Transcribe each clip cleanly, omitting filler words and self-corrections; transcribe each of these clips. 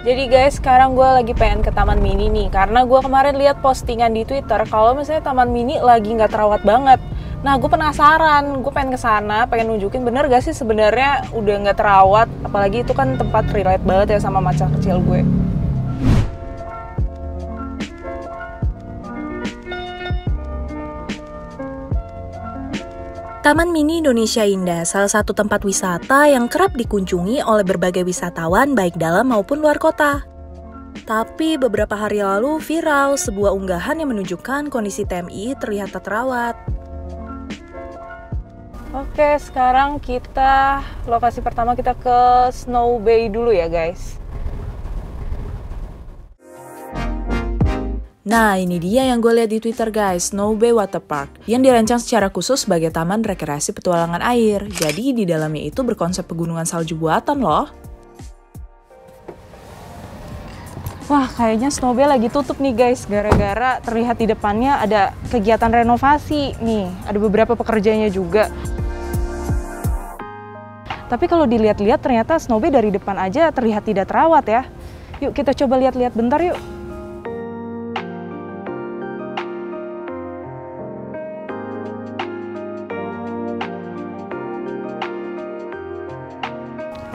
Jadi guys, sekarang gue lagi pengen ke Taman Mini nih, karena gue kemarin lihat postingan di Twitter kalau misalnya Taman Mini lagi nggak terawat banget. Nah, gue penasaran, gue pengen ke sana, pengen nunjukin bener gak sih sebenarnya udah nggak terawat, apalagi itu kan tempat relate banget ya sama masa kecil gue. Taman Mini Indonesia Indah, salah satu tempat wisata yang kerap dikunjungi oleh berbagai wisatawan baik dalam maupun luar kota. Tapi beberapa hari lalu viral sebuah unggahan yang menunjukkan kondisi TMI terlihat tak terawat. Oke, sekarang lokasi pertama kita ke Snow Bay dulu ya guys. Nah, ini dia yang gue lihat di Twitter guys, Snow Bay Water Park, yang dirancang secara khusus sebagai taman rekreasi petualangan air. Jadi di dalamnya itu berkonsep pegunungan salju buatan loh. Wah, kayaknya Snow Bay lagi tutup nih guys, gara-gara terlihat di depannya ada kegiatan renovasi. Nih, ada beberapa pekerjanya juga. Tapi kalau dilihat-lihat ternyata Snow Bay dari depan aja terlihat tidak terawat ya. Yuk kita coba lihat-lihat bentar yuk.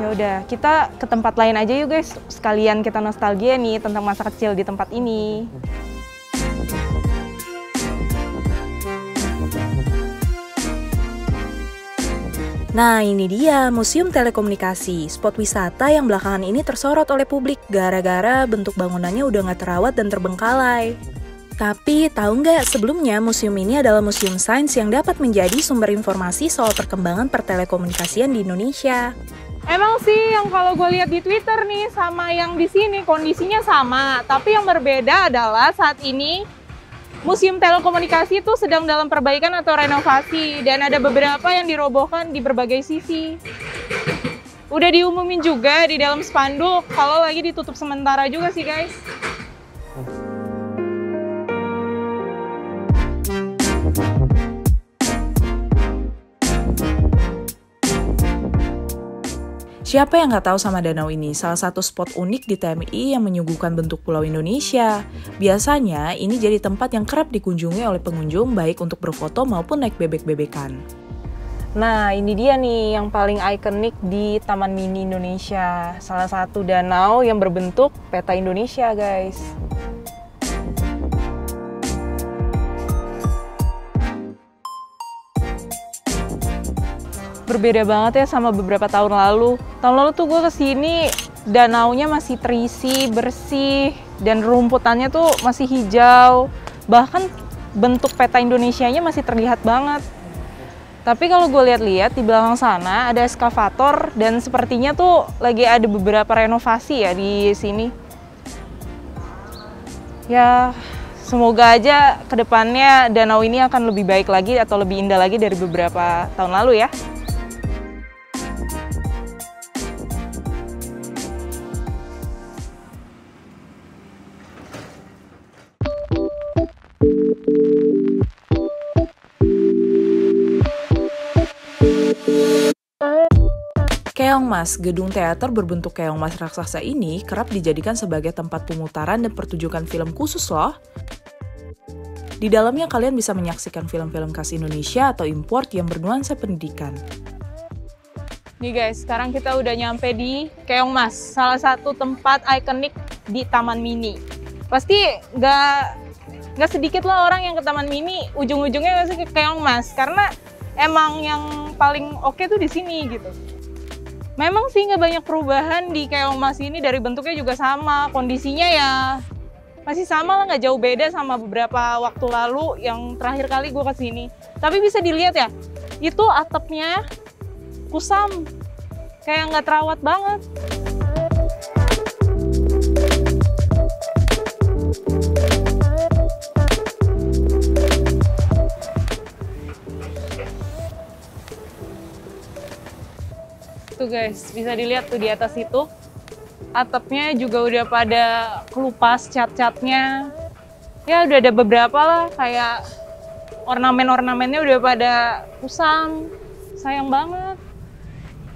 Ya udah, kita ke tempat lain aja yuk guys. Sekalian kita nostalgia nih tentang masa kecil di tempat ini. Nah, ini dia Museum Telekomunikasi, spot wisata yang belakangan ini tersorot oleh publik gara-gara bentuk bangunannya udah nggak terawat dan terbengkalai. Tapi tahu nggak, sebelumnya museum ini adalah museum sains yang dapat menjadi sumber informasi soal perkembangan pertelekomunikasian di Indonesia. Emang sih yang kalau gue lihat di Twitter nih sama yang di sini kondisinya sama, tapi yang berbeda adalah saat ini Museum Telekomunikasi itu sedang dalam perbaikan atau renovasi dan ada beberapa yang dirobohkan di berbagai sisi. Udah diumumin juga di dalam spanduk kalau lagi ditutup sementara juga sih guys. Siapa yang nggak tahu sama danau ini? Salah satu spot unik di TMI yang menyuguhkan bentuk pulau Indonesia. Biasanya, ini jadi tempat yang kerap dikunjungi oleh pengunjung baik untuk berfoto maupun naik bebek-bebekan. Nah, ini dia nih yang paling ikonik di Taman Mini Indonesia. Salah satu danau yang berbentuk peta Indonesia, guys. Berbeda banget ya sama beberapa tahun lalu. Tahun lalu tuh gue kesini, danaunya masih terisi, bersih, dan rumputannya tuh masih hijau. Bahkan bentuk peta Indonesianya masih terlihat banget. Tapi kalau gue lihat-lihat di belakang sana ada eskavator dan sepertinya tuh lagi ada beberapa renovasi ya di sini. Ya, semoga aja kedepannya danau ini akan lebih baik lagi atau lebih indah lagi dari beberapa tahun lalu ya. Keongmas, gedung teater berbentuk keongmas raksasa ini kerap dijadikan sebagai tempat pemutaran dan pertunjukan film khusus loh. Di dalamnya kalian bisa menyaksikan film-film khas Indonesia atau import yang bernuansa pendidikan. Nih guys, sekarang kita udah nyampe di Keongmas, salah satu tempat ikonik di Taman Mini. Pasti nggak sedikit lah orang yang ke Taman Mini, ujung-ujungnya pasti ke Keongmas, karena emang yang paling oke tuh di sini gitu. Memang sih nggak banyak perubahan di Keongmas ini, dari bentuknya juga sama, kondisinya ya masih sama lah, nggak jauh beda sama beberapa waktu lalu yang terakhir kali gue kesini. Tapi bisa dilihat ya, itu atapnya kusam, kayak nggak terawat banget. Tuh guys, bisa dilihat tuh di atas itu. Atapnya juga udah pada kelupas cat-catnya. Ya udah ada beberapa lah, kayak ornamen-ornamennya udah pada kusam. Sayang banget.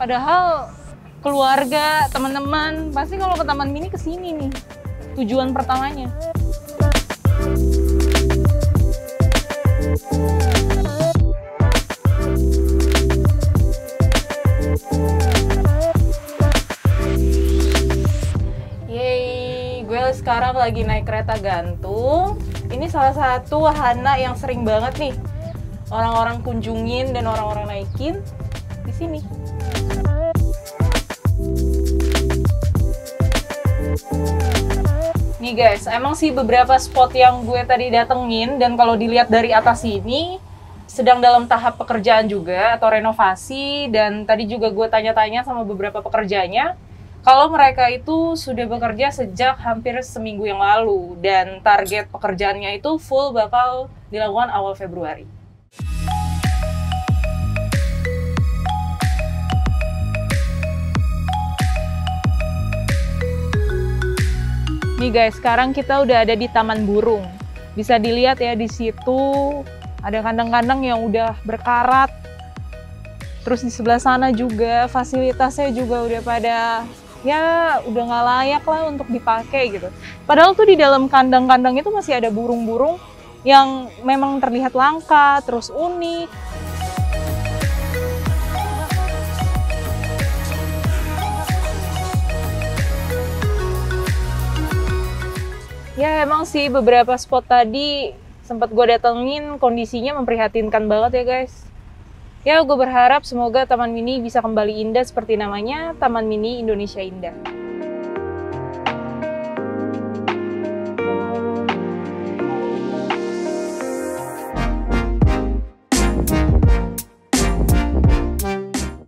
Padahal keluarga, teman-teman, pasti kalau ke Taman Mini kesini nih. Tujuan pertamanya. Yeay, gue sekarang lagi naik kereta gantung. Ini salah satu wahana yang sering banget nih orang-orang kunjungin dan orang-orang naikin di sini. Nih guys, emang sih beberapa spot yang gue tadi datengin dan kalau dilihat dari atas ini sedang dalam tahap pekerjaan juga atau renovasi, dan tadi juga gue tanya-tanya sama beberapa pekerjanya kalau mereka itu sudah bekerja sejak hampir seminggu yang lalu dan target pekerjaannya itu full bakal dilakukan awal Februari. Nih guys, sekarang kita udah ada di Taman Burung. Bisa dilihat ya di situ ada kandang-kandang yang udah berkarat. Terus di sebelah sana juga fasilitasnya juga udah pada ya udah nggak layak lah untuk dipakai gitu. Padahal tuh di dalam kandang-kandang itu masih ada burung-burung yang memang terlihat langka, terus unik. Ya emang sih beberapa spot tadi sempat gue datengin kondisinya memprihatinkan banget ya guys. Ya gue berharap semoga Taman Mini bisa kembali indah seperti namanya, Taman Mini Indonesia Indah.